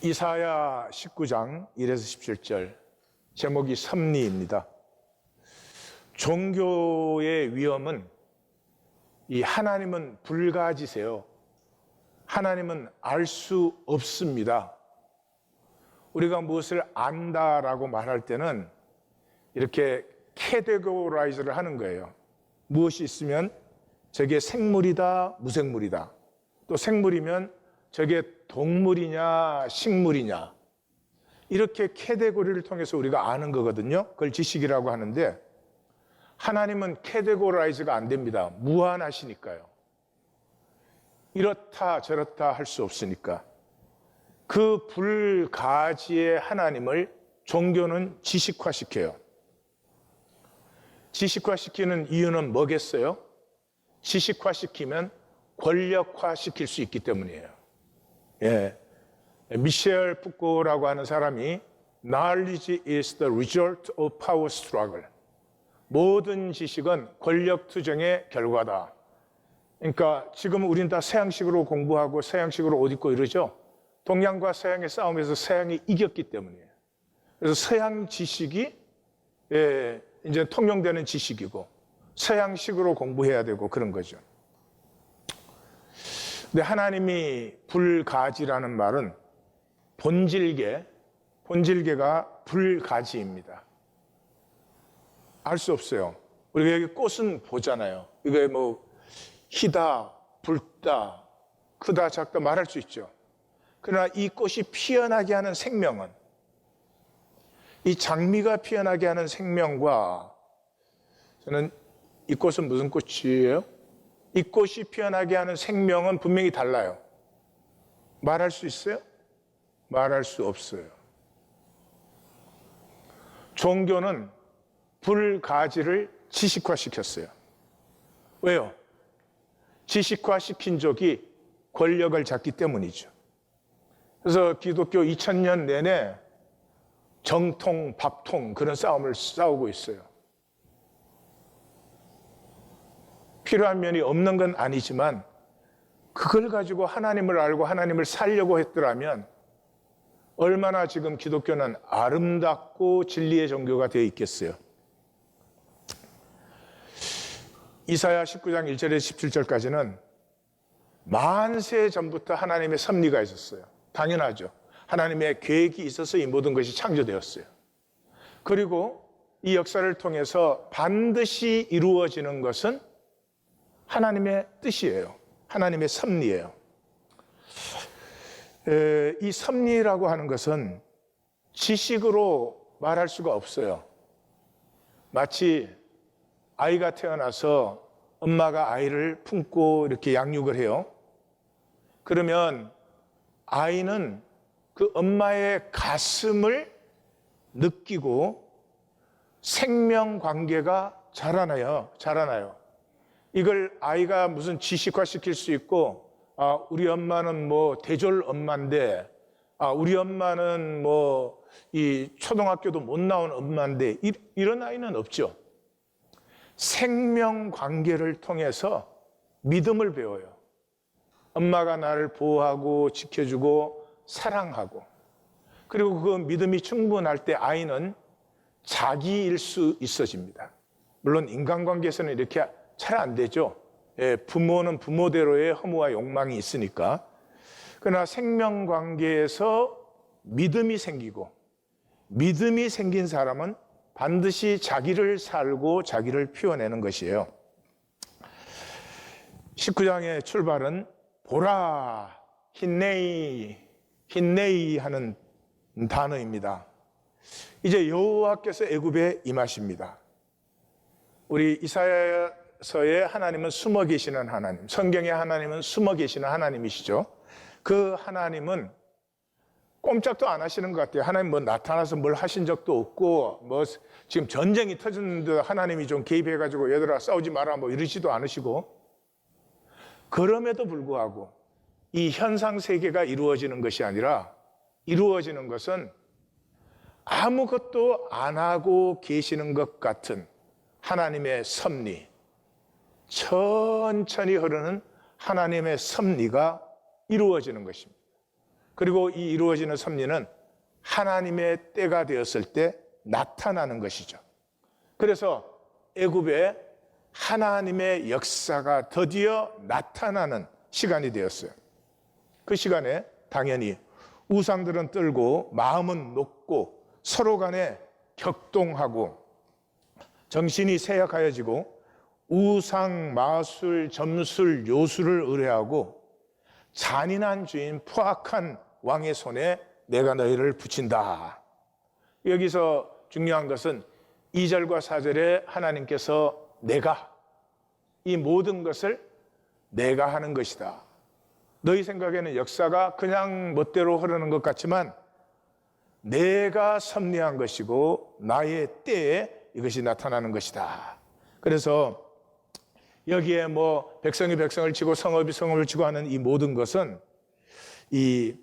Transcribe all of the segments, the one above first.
이사야 19장 1에서 17절 제목이 섭리입니다. 종교의 위험은 이 하나님은 불가지세요. 하나님은 알 수 없습니다. 우리가 무엇을 안다라고 말할 때는 이렇게 캐테고라이즈를 하는 거예요. 무엇이 있으면 저게 생물이다, 무생물이다. 또 생물이면 저게 동물이냐, 식물이냐. 이렇게 캐테고리를 통해서 우리가 아는 거거든요. 그걸 지식이라고 하는데 하나님은 캐테고라이즈가 안 됩니다. 무한하시니까요. 이렇다 저렇다 할 수 없으니까. 그 불가지의 하나님을 종교는 지식화시켜요. 지식화시키는 이유는 뭐겠어요? 지식화시키면 권력화시킬 수 있기 때문이에요. 예, 미셸 푸코라고 하는 사람이 Knowledge is the result of power struggle. 모든 지식은 권력 투쟁의 결과다. 그러니까 지금 우린 다 서양식으로 공부하고 서양식으로 옷 입고 이러죠. 동양과 서양의 싸움에서 서양이 이겼기 때문이에요. 그래서 서양 지식이 이제 통용되는 지식이고 서양식으로 공부해야 되고 그런 거죠. 근데 하나님이 불가지라는 말은 본질계가 불가지입니다. 알 수 없어요. 우리가 여기 꽃은 보잖아요. 이게 뭐 희다, 붉다, 크다, 작다 말할 수 있죠. 그러나 이 꽃이 피어나게 하는 생명은, 이 장미가 피어나게 하는 생명과, 저는 이 꽃은 무슨 꽃이에요? 이 꽃이 피어나게 하는 생명은 분명히 달라요. 말할 수 있어요? 말할 수 없어요. 종교는 불가지를 지식화시켰어요. 왜요? 지식화시킨 적이 권력을 잡기 때문이죠. 그래서 기독교 2000년 내내 정통, 밥통 그런 싸움을 싸우고 있어요. 필요한 면이 없는 건 아니지만 그걸 가지고 하나님을 알고 하나님을 살려고 했더라면 얼마나 지금 기독교는 아름답고 진리의 종교가 되어 있겠어요. 이사야 19장 1절에서 17절까지는 만세 전부터 하나님의 섭리가 있었어요. 당연하죠. 하나님의 계획이 있어서 이 모든 것이 창조되었어요. 그리고 이 역사를 통해서 반드시 이루어지는 것은 하나님의 뜻이에요. 하나님의 섭리예요. 이 섭리라고 하는 것은 지식으로 말할 수가 없어요. 마치 아이가 태어나서 엄마가 아이를 품고 이렇게 양육을 해요. 그러면 아이는 그 엄마의 가슴을 느끼고 생명 관계가 자라나요. 이걸 아이가 무슨 지식화시킬 수 있고, 우리 엄마는 뭐 대졸 엄마인데, 우리 엄마는 뭐 이 초등학교도 못 나온 엄마인데, 이런 아이는 없죠. 생명 관계를 통해서 믿음을 배워요. 엄마가 나를 보호하고 지켜주고 사랑하고, 그리고 그 믿음이 충분할 때 아이는 자기일 수 있어집니다. 물론 인간관계에서는 이렇게 잘 안 되죠. 부모는 부모대로의 허무와 욕망이 있으니까. 그러나 생명관계에서 믿음이 생기고, 믿음이 생긴 사람은 반드시 자기를 살고 자기를 피워내는 것이에요. 19장의 출발은 보라, 힌네이 하는 단어입니다. 이제 여호와께서 애굽에 임하십니다. 우리 이사야서에 하나님은 숨어 계시는 하나님, 성경의 하나님은 숨어 계시는 하나님이시죠. 그 하나님은 꼼짝도 안 하시는 것 같아요. 하나님 뭐 나타나서 뭘 하신 적도 없고, 뭐 지금 전쟁이 터졌는데 하나님이 좀 개입해가지고 얘들아 싸우지 마라 뭐 이러지도 않으시고, 그럼에도 불구하고 이 현상 세계가 이루어지는 것이 아니라 이루어지는 것은 아무것도 안 하고 계시는 것 같은 하나님의 섭리, 천천히 흐르는 하나님의 섭리가 이루어지는 것입니다. 그리고 이 이루어지는 섭리는 하나님의 때가 되었을 때 나타나는 것이죠. 그래서 애굽에 하나님의 역사가 드디어 나타나는 시간이 되었어요. 그 시간에 당연히 우상들은 떨고 마음은 높고 서로 간에 격동하고 정신이 쇠약하여지고 우상, 마술, 점술, 요술을 의뢰하고 잔인한 주인, 포악한 왕의 손에 내가 너희를 붙인다. 여기서 중요한 것은 2절과 4절에 하나님께서 내가, 이 모든 것을 내가 하는 것이다. 너희 생각에는 역사가 그냥 멋대로 흐르는 것 같지만 내가 섭리한 것이고 나의 때에 이것이 나타나는 것이다. 그래서 여기에 뭐 백성이 백성을 치고 성읍이 성읍을 치고 하는 이 모든 것은 이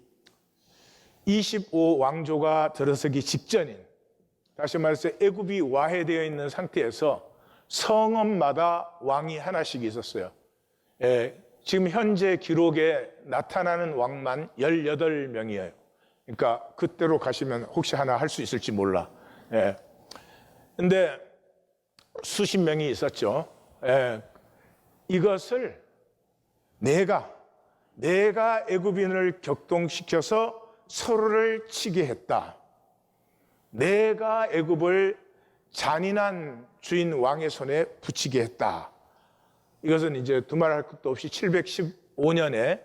25왕조가 들어서기 직전인, 다시 말해서 애굽이 와해되어 있는 상태에서 성읍마다 왕이 하나씩 있었어요. 지금 현재 기록에 나타나는 왕만 18명이에요. 그러니까 그때로 가시면 혹시 하나 할 수 있을지 몰라. 근데 수십 명이 있었죠. 이것을 내가 애굽인을 격동시켜서 서로를 치게 했다. 내가 애굽을 잔인한 주인 왕의 손에 붙이게 했다. 이것은 이제 두말할 것도 없이 715년에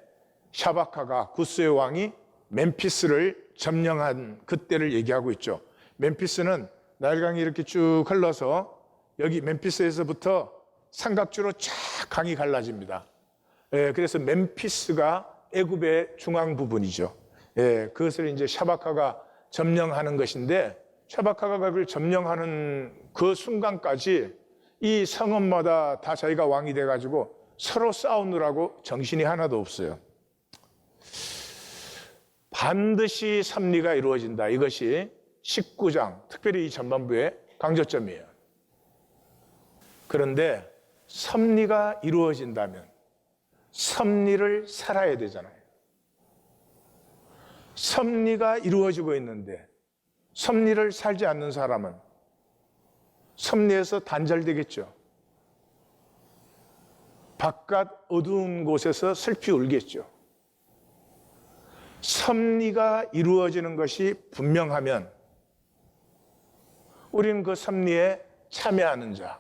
샤바카가 구스의 왕이 멤피스를 점령한 그때를 얘기하고 있죠. 멤피스는 나일강이 이렇게 쭉 흘러서 여기 멤피스에서부터 삼각주로 쫙 강이 갈라집니다. 그래서 멤피스가 애굽의 중앙 부분이죠. 그것을 이제 샤바카가 점령하는 것인데, 샤바카가 그걸 점령하는 그 순간까지 이 성읍마다 다 자기가 왕이 돼가지고 서로 싸우느라고 정신이 하나도 없어요. 반드시 섭리가 이루어진다. 이것이 19장, 특별히 이 전반부의 강조점이에요. 그런데 섭리가 이루어진다면 섭리를 살아야 되잖아요. 섭리가 이루어지고 있는데 섭리를 살지 않는 사람은 섭리에서 단절되겠죠. 바깥 어두운 곳에서 슬피 울겠죠. 섭리가 이루어지는 것이 분명하면 우리는 그 섭리에 참여하는 자,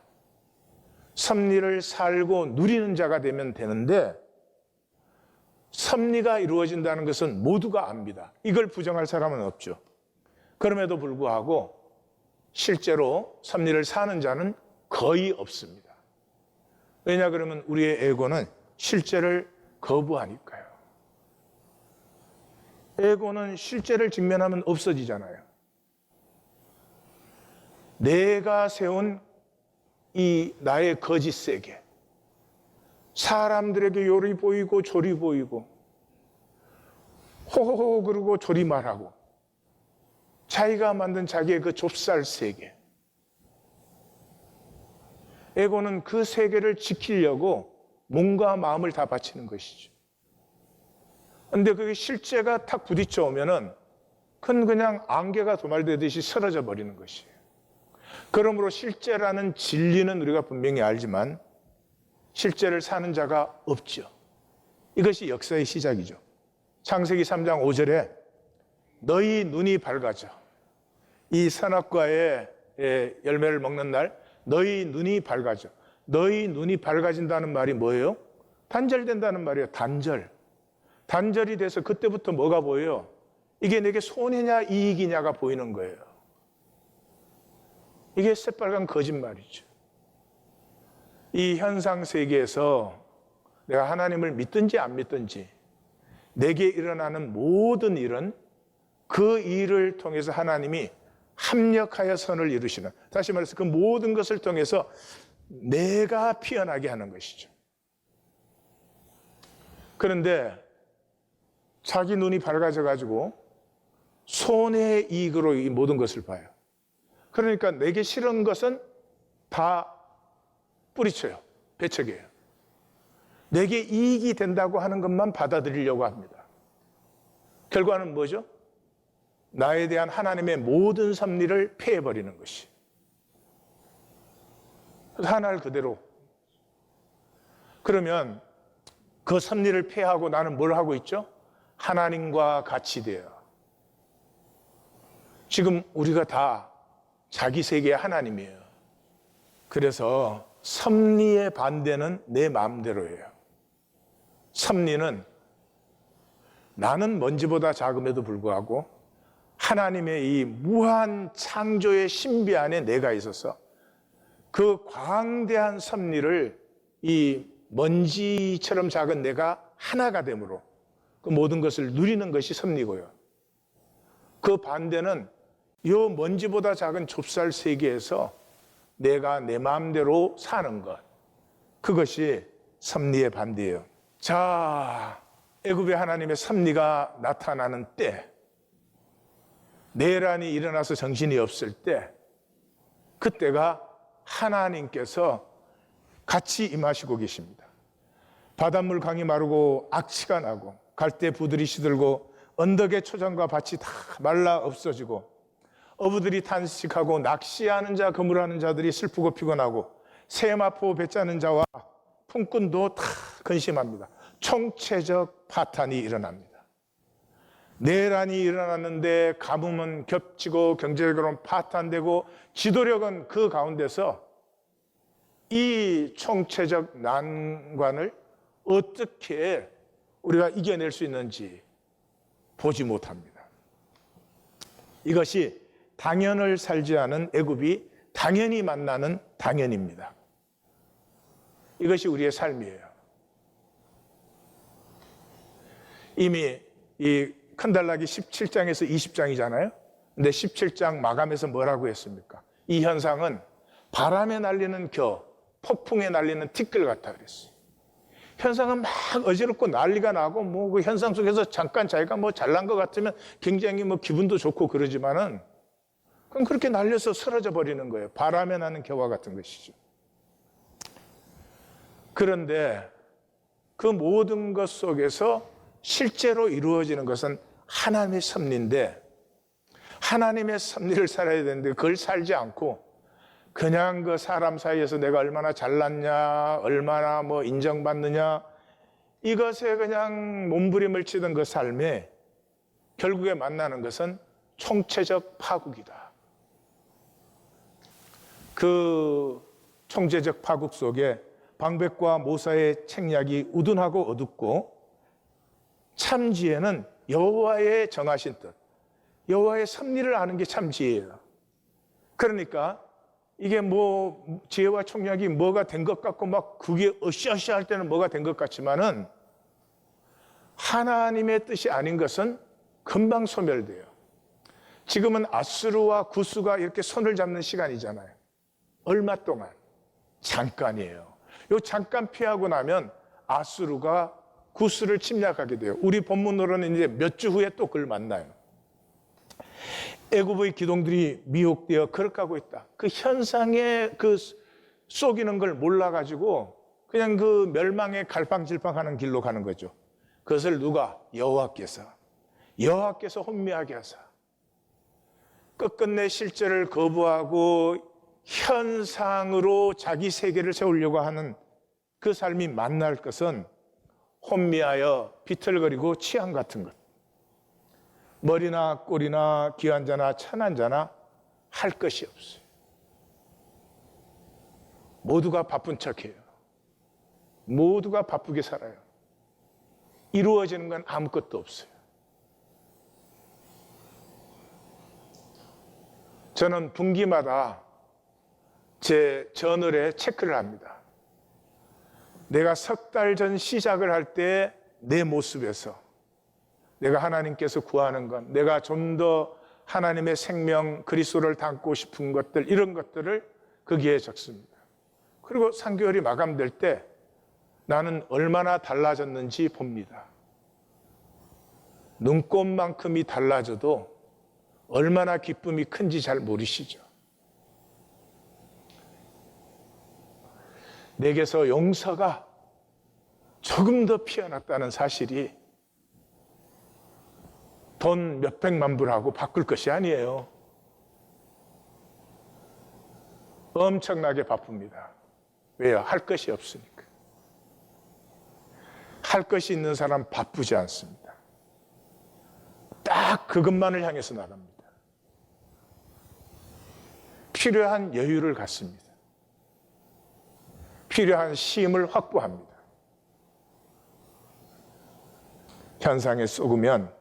섭리를 살고 누리는 자가 되면 되는데, 섭리가 이루어진다는 것은 모두가 압니다. 이걸 부정할 사람은 없죠. 그럼에도 불구하고 실제로 섭리를 사는 자는 거의 없습니다. 왜냐 그러면 우리의 에고는 실제를 거부하니까요. 에고는 실제를 직면하면 없어지잖아요. 내가 세운 이 나의 거짓 세계, 사람들에게 요리 보이고 조리 보이고 호호호 그러고 조리 말하고 자기가 만든 자기의 그 좁쌀 세계, 에고는 그 세계를 지키려고 몸과 마음을 다 바치는 것이죠. 그런데 그게 실제가 탁 부딪혀 오면은 그건 그냥 안개가 도말되듯이 사라져 버리는 것이에요. 그러므로 실제라는 진리는 우리가 분명히 알지만 실제를 사는 자가 없죠. 이것이 역사의 시작이죠. 창세기 3장 5절에 너희 눈이 밝아져. 이 선악과의 열매를 먹는 날 너희 눈이 밝아져. 너희 눈이 밝아진다는 말이 뭐예요? 단절된다는 말이에요. 단절. 단절이 돼서 그때부터 뭐가 보여요? 이게 내게 손해냐 이익이냐가 보이는 거예요. 이게 새빨간 거짓말이죠. 이 현상 세계에서 내가 하나님을 믿든지 안 믿든지 내게 일어나는 모든 일은 그 일을 통해서 하나님이 합력하여 선을 이루시는, 다시 말해서 그 모든 것을 통해서 내가 피어나게 하는 것이죠. 그런데 자기 눈이 밝아져 가지고 손해의 이익으로 이 모든 것을 봐요. 그러니까 내게 싫은 것은 다 뿌리쳐요. 배척이에요. 내게 이익이 된다고 하는 것만 받아들이려고 합니다. 결과는 뭐죠? 나에 대한 하나님의 모든 섭리를 폐해버리는 것이. 하나를 그대로. 그러면 그 섭리를 폐하고 나는 뭘 하고 있죠? 하나님과 같이 돼요. 지금 우리가 다 자기 세계의 하나님이에요. 그래서 섭리의 반대는 내 마음대로예요. 섭리는 나는 먼지보다 작음에도 불구하고 하나님의 이 무한 창조의 신비 안에 내가 있어서 그 광대한 섭리를 이 먼지처럼 작은 내가 하나가 되므로 그 모든 것을 누리는 것이 섭리고요. 그 반대는 이 먼지보다 작은 좁쌀 세계에서 내가 내 마음대로 사는 것, 그것이 섭리의 반대예요. 자, 애굽의 하나님의 섭리가 나타나는 때, 내란이 일어나서 정신이 없을 때, 그때가 하나님께서 같이 임하시고 계십니다. 바닷물 강이 마르고 악취가 나고 갈대 부들이 시들고 언덕의 초장과 밭이 다 말라 없어지고 어부들이 탄식하고 낚시하는 자 그물하는 자들이 슬프고 피곤하고 세마포 배짜는 자와 품꾼도 다 근심합니다. 총체적 파탄이 일어납니다. 내란이 일어났는데 가뭄은 겹치고 경제적으로는 파탄되고 지도력은 그 가운데서 이 총체적 난관을 어떻게 우리가 이겨낼 수 있는지 보지 못합니다. 이것이 당연을 살지 않은 애굽이 당연히 만나는 당연입니다. 이것이 우리의 삶이에요. 이미 이 큰달락이 17장에서 20장이잖아요. 근데 17장 마감에서 뭐라고 했습니까? 이 현상은 바람에 날리는 겨, 폭풍에 날리는 티끌 같다 그랬어요. 현상은 막 어지럽고 난리가 나고 뭐 그 현상 속에서 잠깐 자기가 뭐 잘난 것 같으면 굉장히 뭐 기분도 좋고 그러지만은 그럼 그렇게 날려서 쓰러져 버리는 거예요. 바람에 나는 겨와 같은 것이죠. 그런데 그 모든 것 속에서 실제로 이루어지는 것은 하나님의 섭리인데 하나님의 섭리를 살아야 되는데 그걸 살지 않고 그냥 그 사람 사이에서 내가 얼마나 잘났냐, 얼마나 뭐 인정받느냐 이것에 그냥 몸부림을 치던 그 삶에 결국에 만나는 것은 총체적 파국이다. 그 총체적 파국 속에 방백과 모사의 책략이 우둔하고 어둡고 참지혜는 여호와의 정하신 뜻, 여호와의 섭리를 아는 게 참지혜예요. 그러니까 이게 뭐 지혜와 총략이 뭐가 된 것 같고 막 그게 으쌰으쌰 할 때는 뭐가 된 것 같지만은 하나님의 뜻이 아닌 것은 금방 소멸돼요. 지금은 아수르와 구스가 이렇게 손을 잡는 시간이잖아요. 얼마 동안? 잠깐이에요. 요 잠깐 피하고 나면 아수르가 구스를 침략하게 돼요. 우리 본문으로는 이제 몇 주 후에 또 그걸 만나요. 애굽의 기동들이 미혹되어 거룩하고 있다. 그 현상에 그 속이는 걸 몰라가지고 그냥 그 멸망의 갈팡질팡하는 길로 가는 거죠. 그것을 누가? 여호와께서 혼미하게 하사 끝끝내 실제를 거부하고 현상으로 자기 세계를 세우려고 하는 그 삶이 만날 것은 혼미하여 비틀거리고 취한 같은 것. 머리나 꼴이나 귀한 자나 천한 자나 할 것이 없어요. 모두가 바쁜 척해요. 모두가 바쁘게 살아요. 이루어지는 건 아무것도 없어요. 저는 분기마다 제 저널에 체크를 합니다. 내가 석 달 전 시작을 할 때 내 모습에서 내가 하나님께서 구하는 것, 내가 좀 더 하나님의 생명 그리스도를 담고 싶은 것들, 이런 것들을 거기에 적습니다. 그리고 3개월이 마감될 때 나는 얼마나 달라졌는지 봅니다. 눈곱만큼이 달라져도 얼마나 기쁨이 큰지 잘 모르시죠. 내게서 용서가 조금 더 피어났다는 사실이 돈 몇백만 불하고 바꿀 것이 아니에요. 엄청나게 바쁩니다. 왜요? 할 것이 없으니까. 할 것이 있는 사람 바쁘지 않습니다. 딱 그것만을 향해서 나갑니다. 필요한 여유를 갖습니다. 필요한 쉼을 확보합니다. 현상에 쏘으면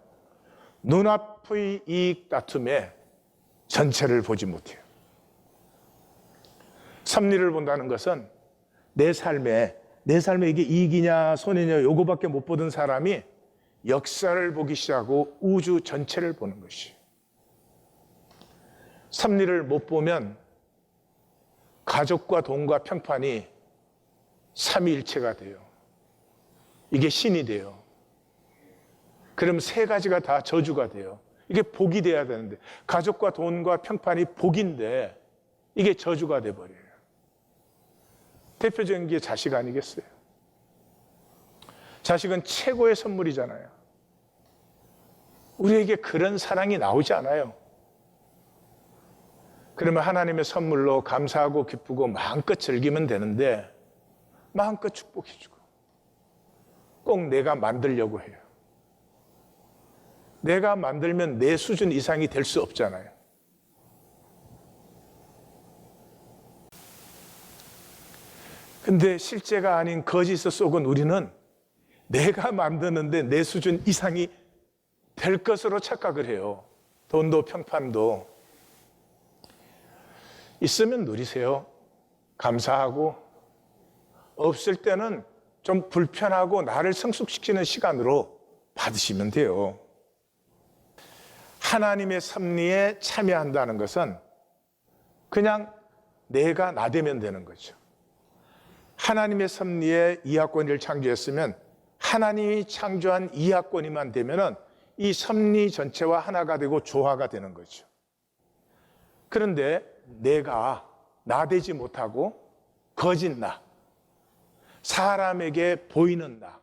눈앞의 이익 다툼에 전체를 보지 못해요. 섭리를 본다는 것은 내 삶에 이게 이익이냐 손해냐 요거밖에 못 보던 사람이 역사를 보기 시작하고 우주 전체를 보는 것이에요. 섭리를 못 보면 가족과 돈과 평판이 삼위일체가 돼요. 이게 신이 돼요. 그럼 세 가지가 다 저주가 돼요. 이게 복이 돼야 되는데 가족과 돈과 평판이 복인데 이게 저주가 돼버려요. 대표적인 게 자식 아니겠어요? 자식은 최고의 선물이잖아요. 우리에게 그런 사랑이 나오지 않아요. 그러면 하나님의 선물로 감사하고 기쁘고 마음껏 즐기면 되는데 마음껏 축복해주고 꼭 내가 만들려고 해요. 내가 만들면 내 수준 이상이 될 수 없잖아요. 근데 실제가 아닌 거짓을 속은 우리는 내가 만드는데 내 수준 이상이 될 것으로 착각을 해요. 돈도 평판도. 있으면 누리세요. 감사하고. 없을 때는 좀 불편하고 나를 성숙시키는 시간으로 받으시면 돼요. 하나님의 섭리에 참여한다는 것은 그냥 내가 나되면 되는 거죠. 하나님의 섭리에 이하권을 창조했으면 하나님이 창조한 이하권이만 되면은 이 섭리 전체와 하나가 되고 조화가 되는 거죠. 그런데 내가 나되지 못하고 거짓 나, 사람에게 보이는 나,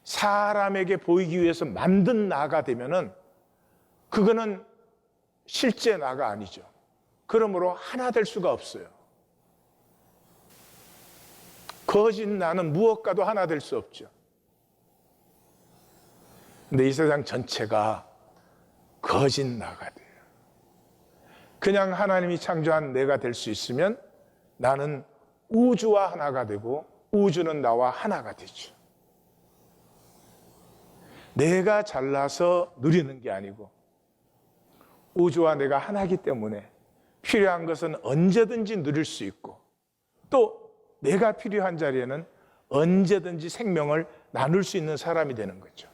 사람에게 보이기 위해서 만든 나가 되면은 그거는 실제 나가 아니죠. 그러므로 하나 될 수가 없어요. 거짓 나는 무엇과도 하나 될 수 없죠. 근데 이 세상 전체가 거짓 나가 돼요. 그냥 하나님이 창조한 내가 될 수 있으면 나는 우주와 하나가 되고 우주는 나와 하나가 되죠. 내가 잘나서 누리는 게 아니고 우주와 내가 하나이기 때문에 필요한 것은 언제든지 누릴 수 있고 또 내가 필요한 자리에는 언제든지 생명을 나눌 수 있는 사람이 되는 거죠.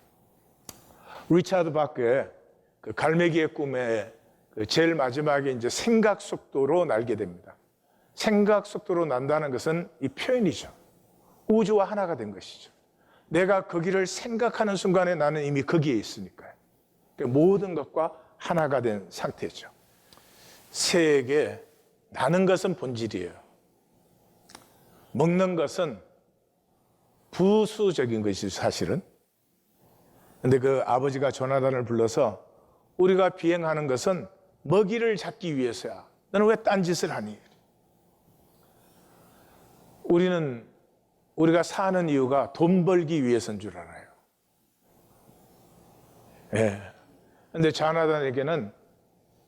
리차드 바크의 그 갈매기의 꿈에 그 제일 마지막에 이제 생각 속도로 날게 됩니다. 생각 속도로 난다는 것은 이 표현이죠. 우주와 하나가 된 것이죠. 내가 거기를 생각하는 순간에 나는 이미 거기에 있으니까요. 모든 것과 하나가 된 상태죠. 새에게 나는 것은 본질이에요. 먹는 것은 부수적인 것이죠, 사실은. 근데 그 아버지가 조나단을 불러서 우리가 비행하는 것은 먹이를 잡기 위해서야. 너는 왜 딴짓을 하니? 우리가 사는 이유가 돈 벌기 위해서인 줄 알아요. 예. 근데 조나단에게는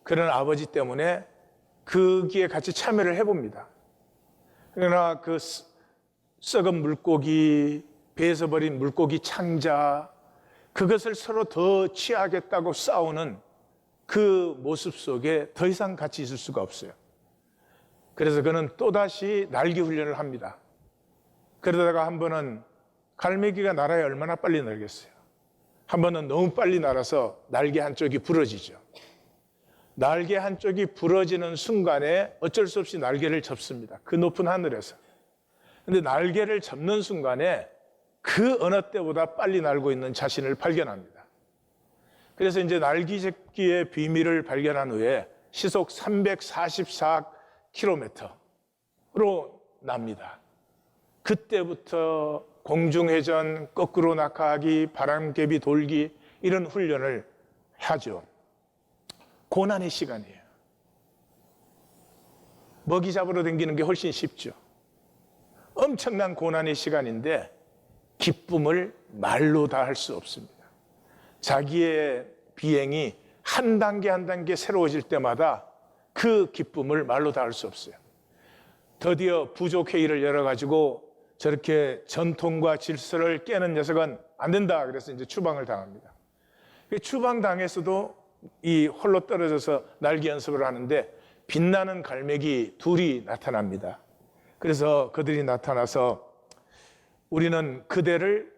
그런 아버지 때문에 거기에 같이 참여를 해봅니다. 그러나 그 썩은 물고기, 배에서 버린 물고기 창자, 그것을 서로 더 취하겠다고 싸우는 그 모습 속에 더 이상 같이 있을 수가 없어요. 그래서 그는 또다시 날개 훈련을 합니다. 그러다가 한 번은 갈매기가 날아야 얼마나 빨리 날겠어요. 한 번은 너무 빨리 날아서 날개 한쪽이 부러지죠. 날개 한쪽이 부러지는 순간에 어쩔 수 없이 날개를 접습니다. 그 높은 하늘에서. 근데 날개를 접는 순간에 그 어느 때보다 빨리 날고 있는 자신을 발견합니다. 그래서 이제 날개 접기의 비밀을 발견한 후에 시속 344km로 납니다. 그때부터 공중회전, 거꾸로 낙하하기, 바람개비 돌기 이런 훈련을 하죠. 고난의 시간이에요. 먹이 잡으러 다니는 게 훨씬 쉽죠. 엄청난 고난의 시간인데 기쁨을 말로 다 할 수 없습니다. 자기의 비행이 한 단계 한 단계 새로워질 때마다 그 기쁨을 말로 다 할 수 없어요. 드디어 부족회의를 열어가지고 저렇게 전통과 질서를 깨는 녀석은 안 된다. 그래서 이제 추방을 당합니다. 추방당해서도 이 홀로 떨어져서 날개 연습을 하는데 빛나는 갈매기 둘이 나타납니다. 그래서 그들이 나타나서 우리는 그대를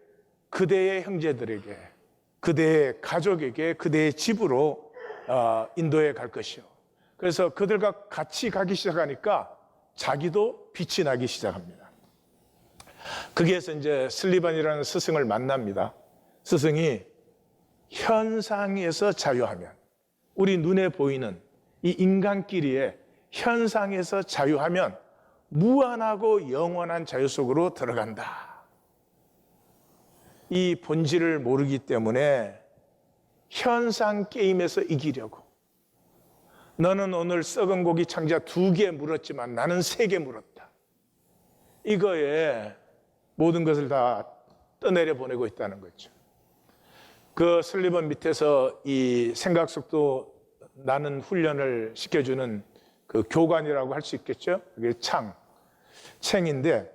그대의 형제들에게, 그대의 가족에게, 그대의 집으로 인도해 갈 것이요. 그래서 그들과 같이 가기 시작하니까 자기도 빛이 나기 시작합니다. 거기에서 이제 슬리반이라는 스승을 만납니다. 스승이 현상에서 자유하면, 우리 눈에 보이는 이 인간끼리의 현상에서 자유하면 무한하고 영원한 자유 속으로 들어간다. 이 본질을 모르기 때문에 현상 게임에서 이기려고, 너는 오늘 썩은 고기 창자 2개 물었지만 나는 3개 물었다. 이거에 모든 것을 다 떠내려 보내고 있다는 거죠. 그 슬리번 밑에서 이 생각 속도 나는 훈련을 시켜주는 그 교관이라고 할 수 있겠죠. 그게 챙인데,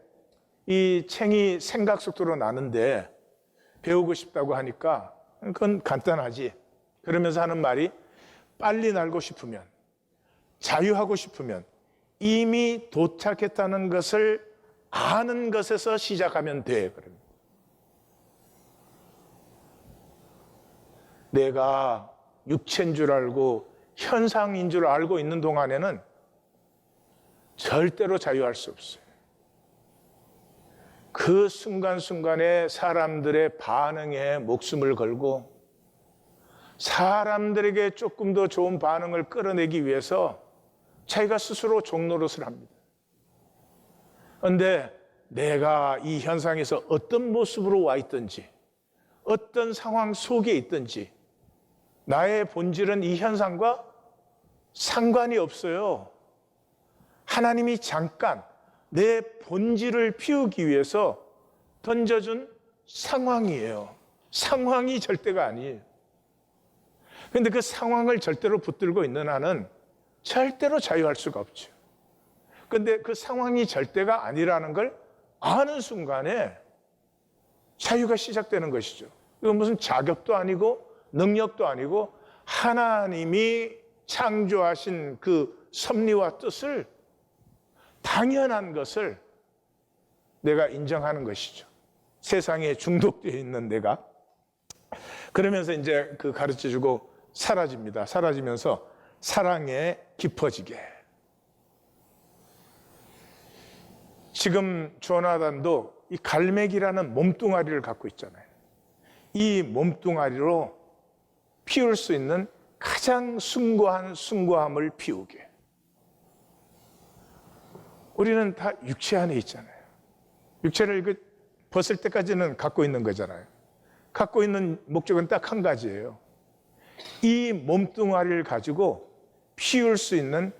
이 챙이 생각 속도로 나는데 배우고 싶다고 하니까 그건 간단하지. 그러면서 하는 말이, 빨리 날고 싶으면, 자유하고 싶으면 이미 도착했다는 것을 아는 것에서 시작하면 돼. 그럽니다. 내가 육체인 줄 알고 현상인 줄 알고 있는 동안에는 절대로 자유할 수 없어요. 그 순간순간에 사람들의 반응에 목숨을 걸고 사람들에게 조금 더 좋은 반응을 끌어내기 위해서 자기가 스스로 종노릇을 합니다. 그런데 내가 이 현상에서 어떤 모습으로 와 있든지, 어떤 상황 속에 있든지 나의 본질은 이 현상과 상관이 없어요. 하나님이 잠깐 내 본질을 피우기 위해서 던져준 상황이에요. 상황이 절대가 아니에요. 그런데 그 상황을 절대로 붙들고 있는 한은 절대로 자유할 수가 없죠. 그런데 그 상황이 절대가 아니라는 걸 아는 순간에 자유가 시작되는 것이죠. 이건 무슨 자격도 아니고 능력도 아니고 하나님이 창조하신 그 섭리와 뜻을, 당연한 것을 내가 인정하는 것이죠. 세상에 중독되어 있는 내가. 그러면서 이제 그 가르쳐주고 사라집니다. 사라지면서 사랑에 깊어지게. 지금 조나단도 이 갈매기라는 몸뚱아리를 갖고 있잖아요. 이 몸뚱아리로 피울 수 있는 가장 숭고한 숭고함을 피우게. 우리는 다 육체 안에 있잖아요. 육체를 벗을 때까지는 갖고 있는 거잖아요. 갖고 있는 목적은 딱 한 가지예요. 이 몸뚱아리를 가지고 피울 수 있는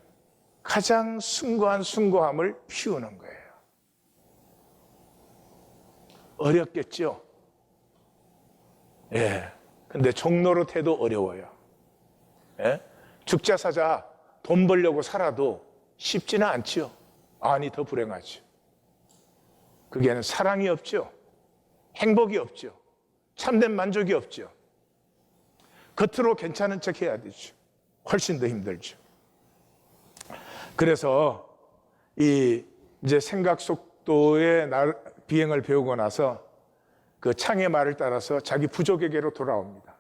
가장 숭고한 숭고함을 피우는 거예요. 어렵겠죠? 예. 근데 종노릇해도 어려워요. 예? 죽자 사자 돈 벌려고 살아도 쉽지는 않죠. 아니, 더 불행하죠. 그게는 사랑이 없죠. 행복이 없죠. 참된 만족이 없죠. 겉으로 괜찮은 척 해야 되죠. 훨씬 더 힘들죠. 그래서 이제 생각 속도의 비행을 배우고 나서 그 창의 말을 따라서 자기 부족에게로 돌아옵니다.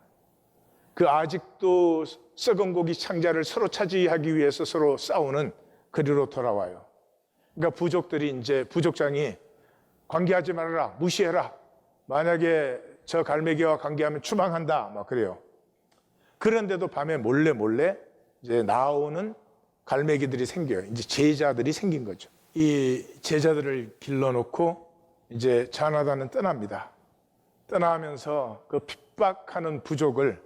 그 아직도 썩은 고기 창자를 서로 차지하기 위해서 서로 싸우는 그리로 돌아와요. 그러니까 부족들이 이제 부족장이 관계하지 말아라, 무시해라. 만약에 저 갈매기와 관계하면 추방한다. 막 그래요. 그런데도 밤에 몰래 이제 나오는 갈매기들이 생겨요. 이제 제자들이 생긴 거죠. 이 제자들을 길러놓고 이제 자나단은 떠납니다. 떠나면서 그 핍박하는 부족을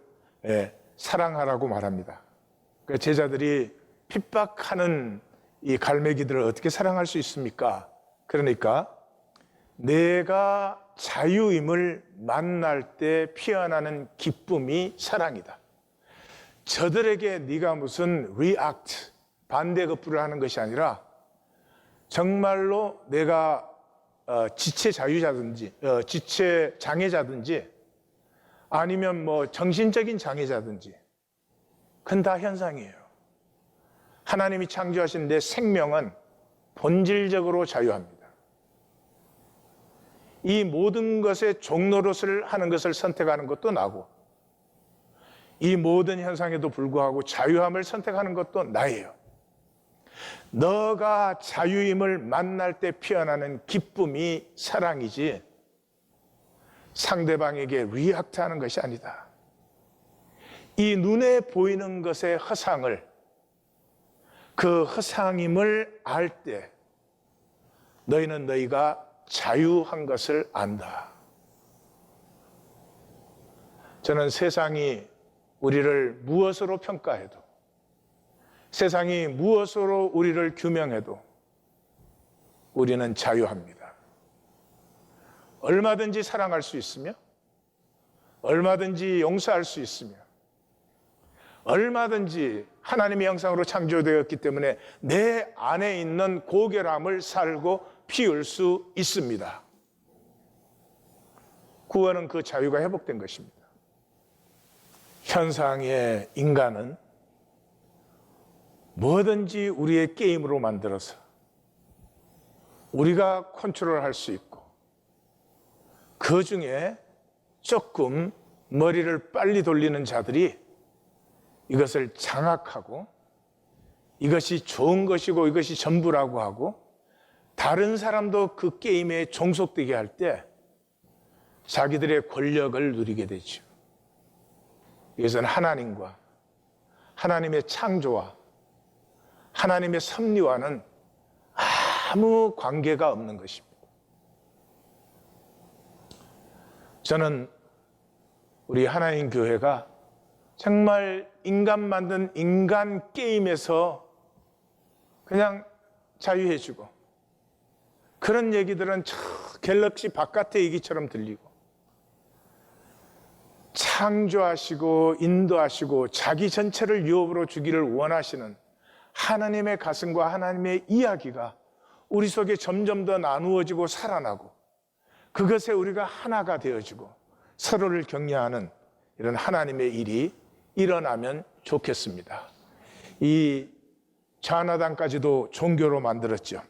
사랑하라고 말합니다. 그러니까 제자들이 핍박하는 이 갈매기들을 어떻게 사랑할 수 있습니까? 그러니까 내가 자유임을 만날 때 피어나는 기쁨이 사랑이다. 저들에게 네가 무슨 react, 반대급부를 하는 것이 아니라 정말로 내가 지체 자유자든지 지체 장애자든지 아니면 뭐 정신적인 장애자든지 그건 다 현상이에요. 하나님이 창조하신 내 생명은 본질적으로 자유합니다. 이 모든 것의 종노릇을 하는 것을 선택하는 것도 나고 이 모든 현상에도 불구하고 자유함을 선택하는 것도 나예요. 너가 자유임을 만날 때 피어나는 기쁨이 사랑이지 상대방에게 리액트하는 것이 아니다. 이 눈에 보이는 것의 허상을 그 허상임을 알 때 너희는 너희가 자유한 것을 안다. 저는 세상이 우리를 무엇으로 평가해도 세상이 무엇으로 우리를 규명해도 우리는 자유합니다. 얼마든지 사랑할 수 있으며 얼마든지 용서할 수 있으며 얼마든지 하나님의 형상으로 창조되었기 때문에 내 안에 있는 고결함을 살고 피울 수 있습니다. 구원은 그 자유가 회복된 것입니다. 현상의 인간은 뭐든지 우리의 게임으로 만들어서 우리가 컨트롤할 수 있고 그 중에 조금 머리를 빨리 돌리는 자들이 이것을 장악하고 이것이 좋은 것이고 이것이 전부라고 하고 다른 사람도 그 게임에 종속되게 할 때 자기들의 권력을 누리게 되죠. 이것은 하나님과 하나님의 창조와 하나님의 섭리와는 아무 관계가 없는 것입니다. 저는 우리 하나님 교회가 정말 인간 만든 인간 게임에서 그냥 자유해지고 그런 얘기들은 저 갤럭시 바깥의 얘기처럼 들리고 창조하시고 인도하시고 자기 전체를 유업으로 주기를 원하시는 하나님의 가슴과 하나님의 이야기가 우리 속에 점점 더 나누어지고 살아나고 그것에 우리가 하나가 되어지고 서로를 격려하는 이런 하나님의 일이 일어나면 좋겠습니다. 이 좌나단까지도 종교로 만들었죠.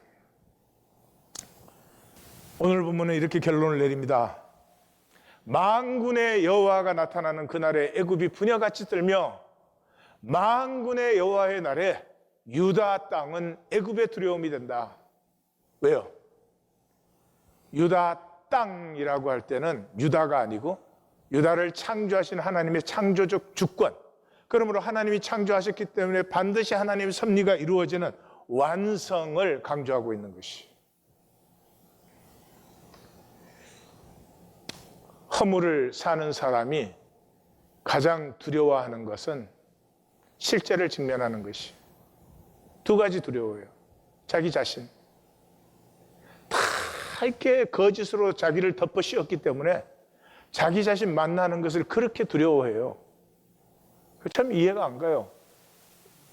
오늘 본문은 이렇게 결론을 내립니다. 만군의 여호와가 나타나는 그날에 애굽이 부녀같이 떨며 만군의 여호와의 날에 유다 땅은 애굽의 두려움이 된다. 왜요? 유다 땅이라고 할 때는 유다가 아니고 유다를 창조하신 하나님의 창조적 주권, 그러므로 하나님이 창조하셨기 때문에 반드시 하나님의 섭리가 이루어지는 완성을 강조하고 있는 것이. 허물을 사는 사람이 가장 두려워하는 것은 실제를 직면하는 것이. 두 가지 두려워요. 자기 자신. 다 이렇게 거짓으로 자기를 덮어 씌웠기 때문에 자기 자신 만나는 것을 그렇게 두려워해요. 참 이해가 안 가요.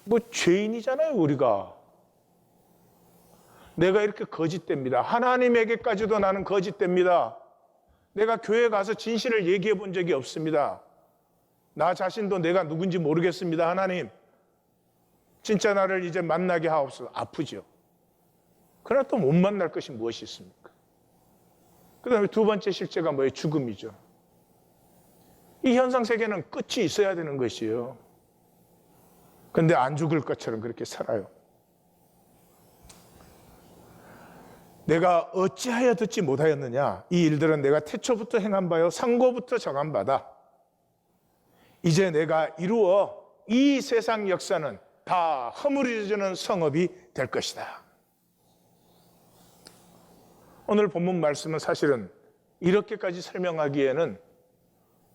뭐 죄인이잖아요, 우리가. 내가 이렇게 거짓됩니다. 하나님에게까지도 나는 거짓됩니다. 내가 교회 가서 진실을 얘기해 본 적이 없습니다. 나 자신도 내가 누군지 모르겠습니다. 하나님, 진짜 나를 이제 만나게 하옵소서. 아프죠. 그러나 또 못 만날 것이 무엇이 있습니까? 그 다음에 두 번째 실제가 뭐예요? 죽음이죠. 이 현상 세계는 끝이 있어야 되는 것이에요. 그런데 안 죽을 것처럼 그렇게 살아요. 내가 어찌하여 듣지 못하였느냐? 이 일들은 내가 태초부터 행한 바요 상고부터 정한 바다. 이제 내가 이루어 이 세상 역사는 다 허물어지는 성읍이 될 것이다. 오늘 본문 말씀은 사실은 이렇게까지 설명하기에는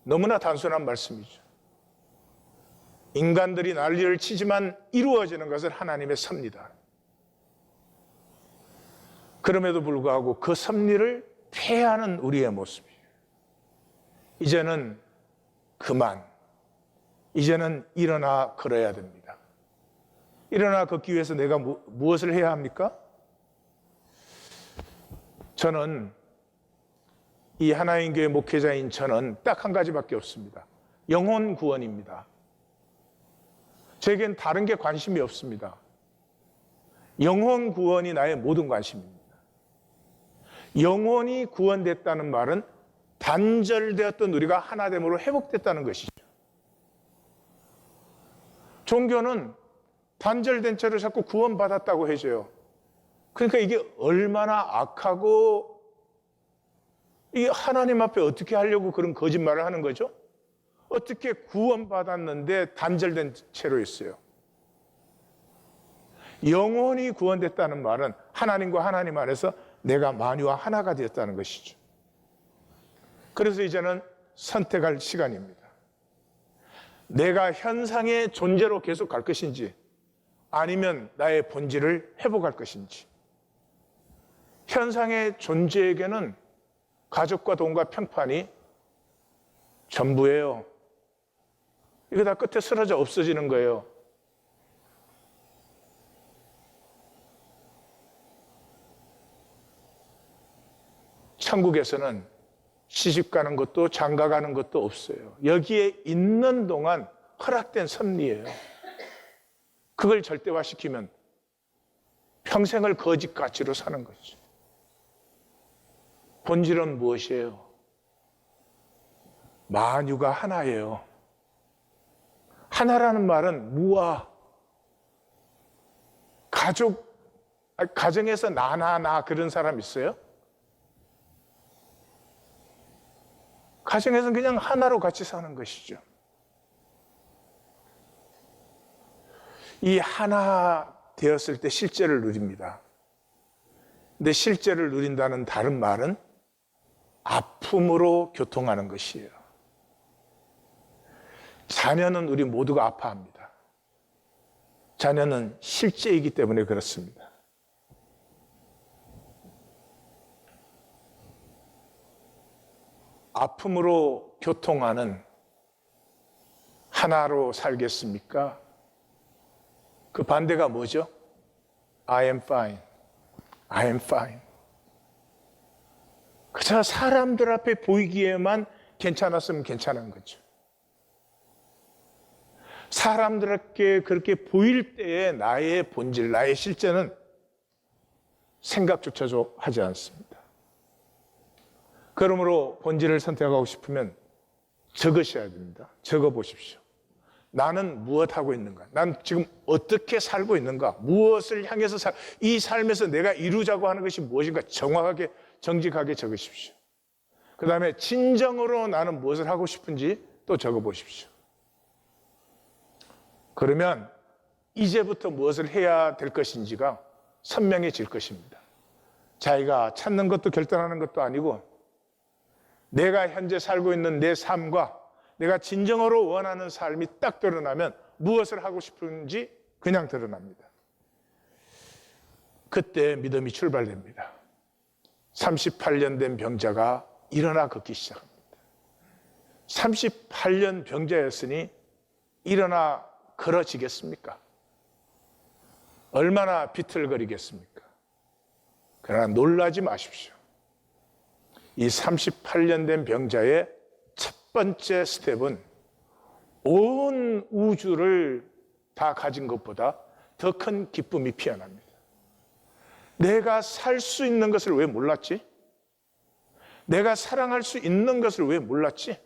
너무나 단순한 말씀이죠. 인간들이 난리를 치지만 이루어지는 것은 하나님의 섭리다. 그럼에도 불구하고 그 섭리를 폐하는 우리의 모습이에요. 이제는 그만, 이제는 일어나 걸어야 됩니다. 일어나 걷기 위해서 내가 무엇을 해야 합니까? 저는 이 하나님 교회 목회자인 저는 딱 한 가지밖에 없습니다. 영혼 구원입니다. 제겐 다른 게 관심이 없습니다. 영혼 구원이 나의 모든 관심입니다. 영혼이 구원됐다는 말은 단절되었던 우리가 하나됨으로 회복됐다는 것이죠. 종교는 단절된 채로 자꾸 구원받았다고 해줘요. 그러니까 이게 얼마나 악하고 이게 하나님 앞에 어떻게 하려고 그런 거짓말을 하는 거죠? 어떻게 구원받았는데 단절된 채로 있어요? 영혼이 구원됐다는 말은 하나님과 하나님 안에서 내가 만유와 하나가 되었다는 것이죠. 그래서 이제는 선택할 시간입니다. 내가 현상의 존재로 계속 갈 것인지 아니면 나의 본질을 회복할 것인지. 현상의 존재에게는 가족과 돈과 평판이 전부예요. 이거 다 끝에 쓰러져 없어지는 거예요. 천국에서는 시집 가는 것도 장가 가는 것도 없어요. 여기에 있는 동안 허락된 섭리예요. 그걸 절대화시키면 평생을 거짓가치로 사는 거죠. 본질은 무엇이에요? 만유가 하나예요. 하나라는 말은 무와 가정에서 나 그런 사람 있어요? 가정에서는 그냥 하나로 같이 사는 것이죠. 이 하나 되었을 때 실제를 누립니다. 근데 실제를 누린다는 다른 말은 아픔으로 교통하는 것이에요. 자녀는 우리 모두가 아파합니다. 자녀는 실제이기 때문에 그렇습니다. 아픔으로 교통하는 하나로 살겠습니까? 그 반대가 뭐죠? I am fine. I am fine. 그저 사람들 앞에 보이기에만 괜찮았으면 괜찮은 거죠. 사람들에게 그렇게 보일 때에 나의 본질, 나의 실제는 생각조차도 하지 않습니다. 그러므로 본질을 선택하고 싶으면 적으셔야 됩니다. 적어보십시오. 나는 무엇하고 있는가? 난 지금 어떻게 살고 있는가? 무엇을 향해서 이 삶에서 내가 이루자고 하는 것이 무엇인가? 정확하게, 정직하게 적으십시오. 그 다음에 진정으로 나는 무엇을 하고 싶은지 또 적어보십시오. 그러면 이제부터 무엇을 해야 될 것인지가 선명해질 것입니다. 자기가 찾는 것도 결단하는 것도 아니고 내가 현재 살고 있는 내 삶과 내가 진정으로 원하는 삶이 딱 드러나면 무엇을 하고 싶은지 그냥 드러납니다. 그때 믿음이 출발됩니다. 38년 된 병자가 일어나 걷기 시작합니다. 38년 병자였으니 일어나 걸어지겠습니까? 얼마나 비틀거리겠습니까? 그러나 놀라지 마십시오. 이 38년 된 병자의 첫 번째 스텝은 온 우주를 다 가진 것보다 더 큰 기쁨이 피어납니다. 내가 살 수 있는 것을 왜 몰랐지? 내가 사랑할 수 있는 것을 왜 몰랐지?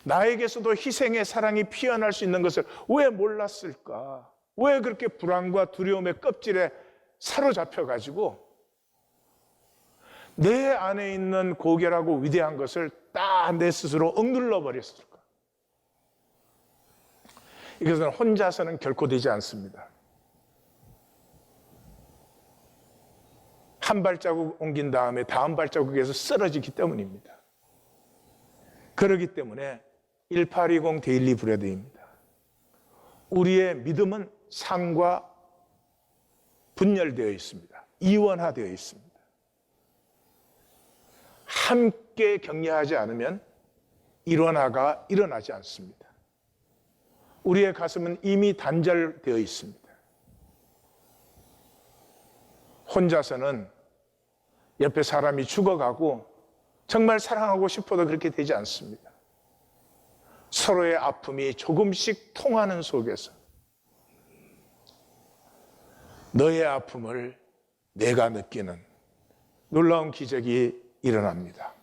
나에게서도 희생의 사랑이 피어날 수 있는 것을 왜 몰랐을까? 왜 그렇게 불안과 두려움의 껍질에 사로잡혀가지고 내 안에 있는 고결하고 위대한 것을 딱 내 스스로 억눌러 버렸을까? 이것은 혼자서는 결코 되지 않습니다. 한 발자국 옮긴 다음에 다음 발자국에서 쓰러지기 때문입니다. 그렇기 때문에 1820 데일리 브레드입니다. 우리의 믿음은 상과 분열되어 있습니다. 이원화되어 있습니다. 함께 격려하지 않으면 일원화가 일어나지 않습니다. 우리의 가슴은 이미 단절되어 있습니다. 혼자서는 옆에 사람이 죽어가고 정말 사랑하고 싶어도 그렇게 되지 않습니다. 서로의 아픔이 조금씩 통하는 속에서 너의 아픔을 내가 느끼는 놀라운 기적이 일어납니다.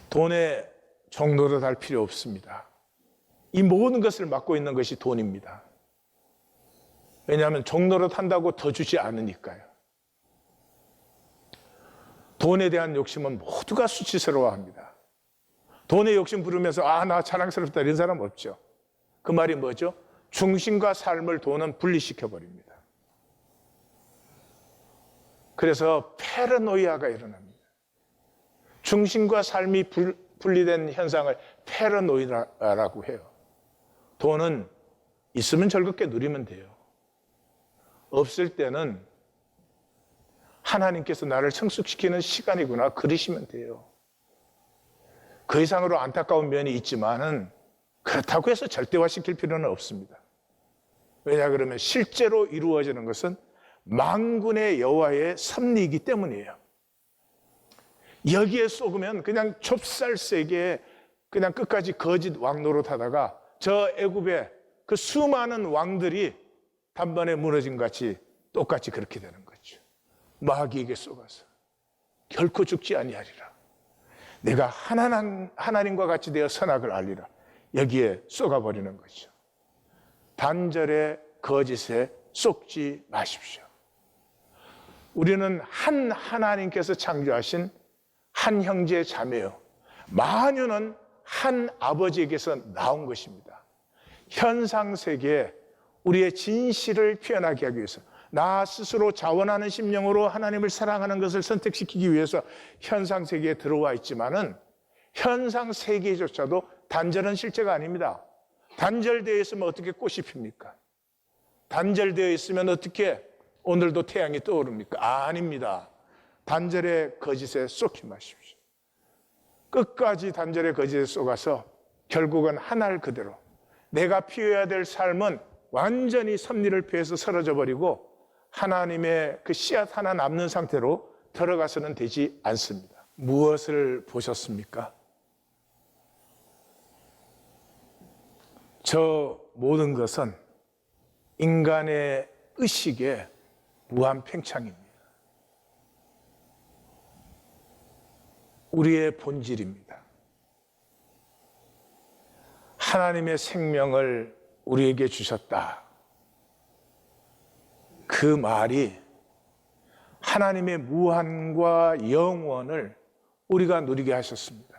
돈에 종노릇 할 필요 없습니다. 이 모든 것을 맡고 있는 것이 돈입니다. 왜냐하면 종노릇 한다고 더 주지 않으니까요. 돈에 대한 욕심은 모두가 수치스러워합니다. 돈에 욕심 부르면서 나 자랑스럽다 이런 사람 없죠. 그 말이 뭐죠? 중심과 삶을 돈은 분리시켜버립니다. 그래서 페르노이아가 일어납니다. 중심과 삶이 분리된 현상을 페르노이아라고 해요. 돈은 있으면 즐겁게 누리면 돼요. 없을 때는 하나님께서 나를 성숙시키는 시간이구나 그러시면 돼요. 그 이상으로 안타까운 면이 있지만은 그렇다고 해서 절대화시킬 필요는 없습니다. 왜냐 그러면 실제로 이루어지는 것은 만군의 여호와의 섭리이기 때문이에요. 여기에 속으면 그냥 좁쌀세계에 그냥 끝까지 거짓 왕 노릇하다가 저 애굽의 그 수많은 왕들이 단번에 무너진 것 같이 똑같이 그렇게 되는 거죠. 마귀에게 속아서 결코 죽지 아니하리라. 내가 하나님과 같이 되어 선악을 알리라. 여기에 쏘가버리는 거죠. 단절의 거짓에 쏙지 마십시오. 우리는 한 하나님께서 창조하신 한 형제 자매요. 만유는 한 아버지에게서 나온 것입니다. 현상세계에 우리의 진실을 표현하게 하기 위해서 나 스스로 자원하는 심령으로 하나님을 사랑하는 것을 선택시키기 위해서 현상세계에 들어와 있지만은 현상세계조차도 단절은 실제가 아닙니다. 단절되어 있으면 어떻게 꽃이 핍니까? 단절되어 있으면 어떻게 오늘도 태양이 떠오릅니까? 아닙니다. 단절의 거짓에 쏙지 마십시오. 끝까지 단절의 거짓에 쏘가서 결국은 하늘 그대로 내가 피워야 될 삶은 완전히 섭리를 피해서 사라져 버리고 하나님의 그 씨앗 하나 남는 상태로 들어가서는 되지 않습니다. 무엇을 보셨습니까? 저 모든 것은 인간의 의식의 무한 팽창입니다. 우리의 본질입니다. 하나님의 생명을 우리에게 주셨다. 그 말이 하나님의 무한과 영원을 우리가 누리게 하셨습니다.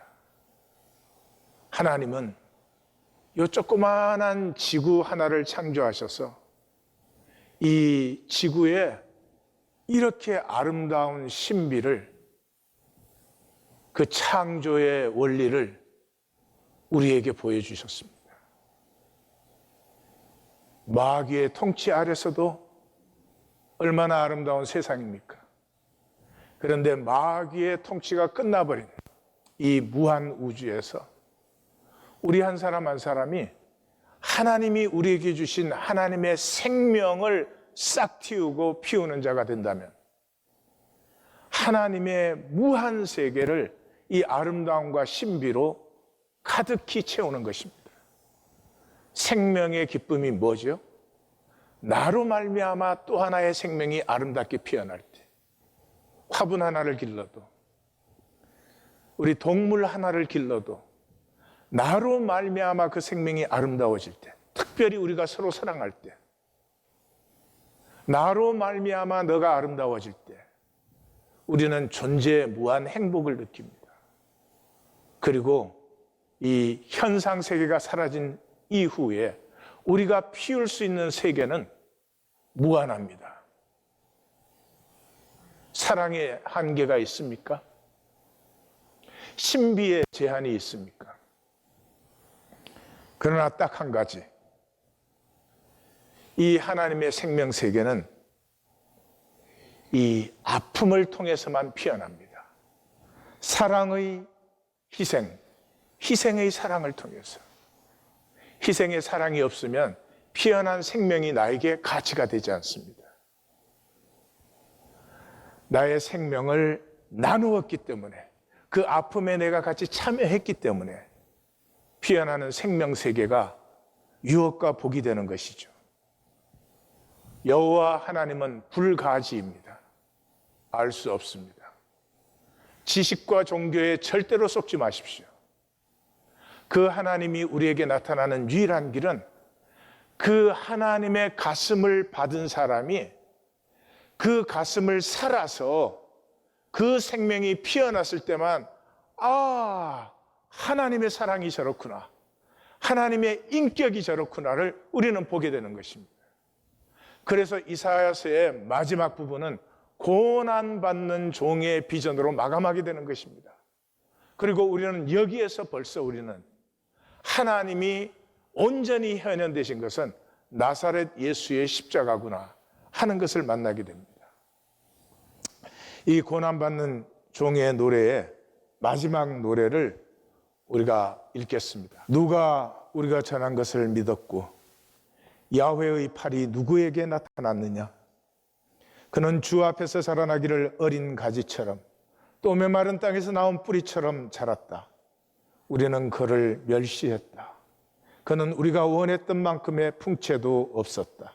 하나님은 이 조그마한 지구 하나를 창조하셔서 이 지구에 이렇게 아름다운 신비를 그 창조의 원리를 우리에게 보여주셨습니다. 마귀의 통치 아래서도 얼마나 아름다운 세상입니까? 그런데 마귀의 통치가 끝나버린 이 무한 우주에서 우리 한 사람 한 사람이 하나님이 우리에게 주신 하나님의 생명을 싹 틔우고 피우는 자가 된다면 하나님의 무한 세계를 이 아름다움과 신비로 가득히 채우는 것입니다. 생명의 기쁨이 뭐죠? 나로 말미암아 또 하나의 생명이 아름답게 피어날 때, 화분 하나를 길러도, 우리 동물 하나를 길러도 나로 말미암아 그 생명이 아름다워질 때, 특별히 우리가 서로 사랑할 때, 나로 말미암아 너가 아름다워질 때 우리는 존재의 무한 행복을 느낍니다. 그리고 이 현상 세계가 사라진 이후에 우리가 피울 수 있는 세계는 무한합니다. 사랑의 한계가 있습니까? 신비의 제한이 있습니까? 그러나 딱 한 가지, 이 하나님의 생명 세계는 이 아픔을 통해서만 피어납니다. 사랑의 희생, 희생의 사랑을 통해서. 희생의 사랑이 없으면 피어난 생명이 나에게 가치가 되지 않습니다. 나의 생명을 나누었기 때문에, 그 아픔에 내가 같이 참여했기 때문에 피어나는 생명 세계가 유업과 복이 되는 것이죠. 여호와 하나님은 불가지입니다. 알 수 없습니다. 지식과 종교에 절대로 속지 마십시오. 그 하나님이 우리에게 나타나는 유일한 길은 그 하나님의 가슴을 받은 사람이 그 가슴을 살아서 그 생명이 피어났을 때만, 아, 하나님의 사랑이 저렇구나, 하나님의 인격이 저렇구나를 우리는 보게 되는 것입니다. 그래서 이사야서의 마지막 부분은 고난받는 종의 비전으로 마감하게 되는 것입니다. 그리고 우리는 여기에서 벌써 우리는 하나님이 온전히 현현되신 것은 나사렛 예수의 십자가구나 하는 것을 만나게 됩니다. 이 고난받는 종의 노래의 마지막 노래를 우리가 읽겠습니다. 누가 우리가 전한 것을 믿었고 야훼의 팔이 누구에게 나타났느냐? 그는 주 앞에서 자라나기를 어린 가지처럼 또 메마른 땅에서 나온 뿌리처럼 자랐다. 우리는 그를 멸시했다. 그는 우리가 원했던 만큼의 풍채도 없었다.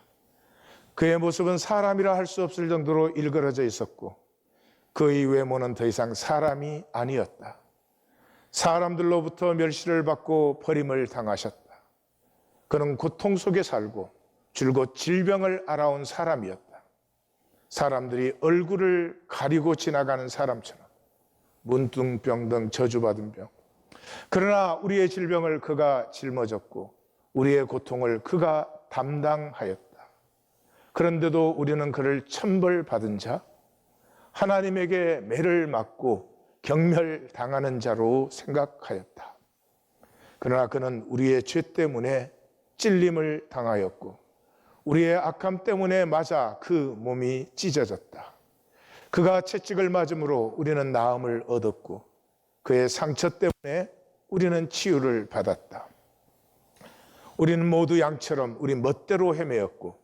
그의 모습은 사람이라 할 수 없을 정도로 일그러져 있었고 그의 외모는 더 이상 사람이 아니었다. 사람들로부터 멸시를 받고 버림을 당하셨다. 그는 고통 속에 살고 줄곧 질병을 알아온 사람이었다. 사람들이 얼굴을 가리고 지나가는 사람처럼 문둥병 등 저주받은 병. 그러나 우리의 질병을 그가 짊어졌고 우리의 고통을 그가 담당하였다. 그런데도 우리는 그를 천벌받은 자, 하나님에게 매를 맞고 경멸당하는 자로 생각하였다. 그러나 그는 우리의 죄 때문에 찔림을 당하였고 우리의 악함 때문에 맞아 그 몸이 찢어졌다. 그가 채찍을 맞음으로 우리는 나음을 얻었고 그의 상처 때문에 우리는 치유를 받았다. 우리는 모두 양처럼 우리 멋대로 헤매었고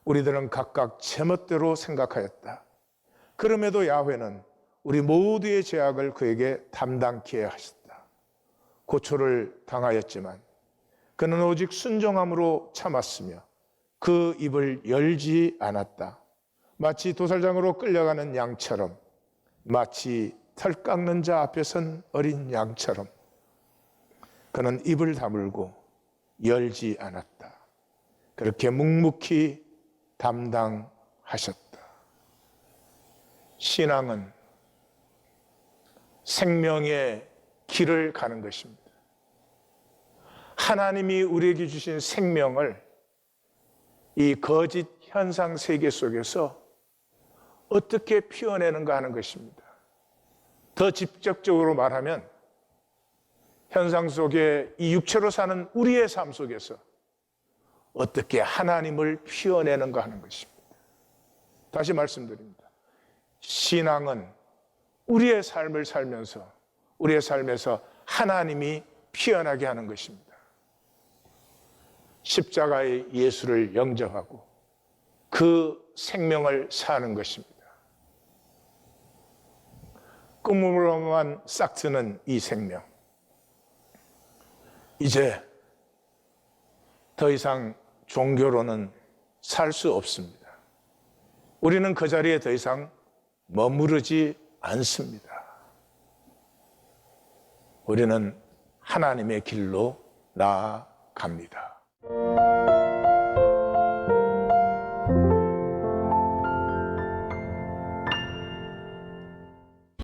우리들은 각각 제멋대로 생각하였다. 그럼에도 야훼는 우리 모두의 죄악을 그에게 담당케 하셨다. 고초를 당하였지만 그는 오직 순종함으로 참았으며 그 입을 열지 않았다. 마치 도살장으로 끌려가는 양처럼, 마치 털 깎는 자 앞에 선 어린 양처럼 그는 입을 다물고 열지 않았다. 그렇게 묵묵히 담당하셨다. 신앙은 생명의 길을 가는 것입니다. 하나님이 우리에게 주신 생명을 이 거짓 현상 세계 속에서 어떻게 피워내는가 하는 것입니다. 더 직접적으로 말하면 현상 속에 이 육체로 사는 우리의 삶 속에서 어떻게 하나님을 피워내는가 하는 것입니다. 다시 말씀드립니다. 신앙은 우리의 삶을 살면서 우리의 삶에서 하나님이 피어나게 하는 것입니다. 십자가의 예수를 영접하고 그 생명을 사는 것입니다. 꿈으로만 싹트는 이 생명, 이제 더 이상 종교로는 살 수 없습니다. 우리는 그 자리에 더 이상 머무르지 않습니다. 우리는 하나님의 길로 나아갑니다.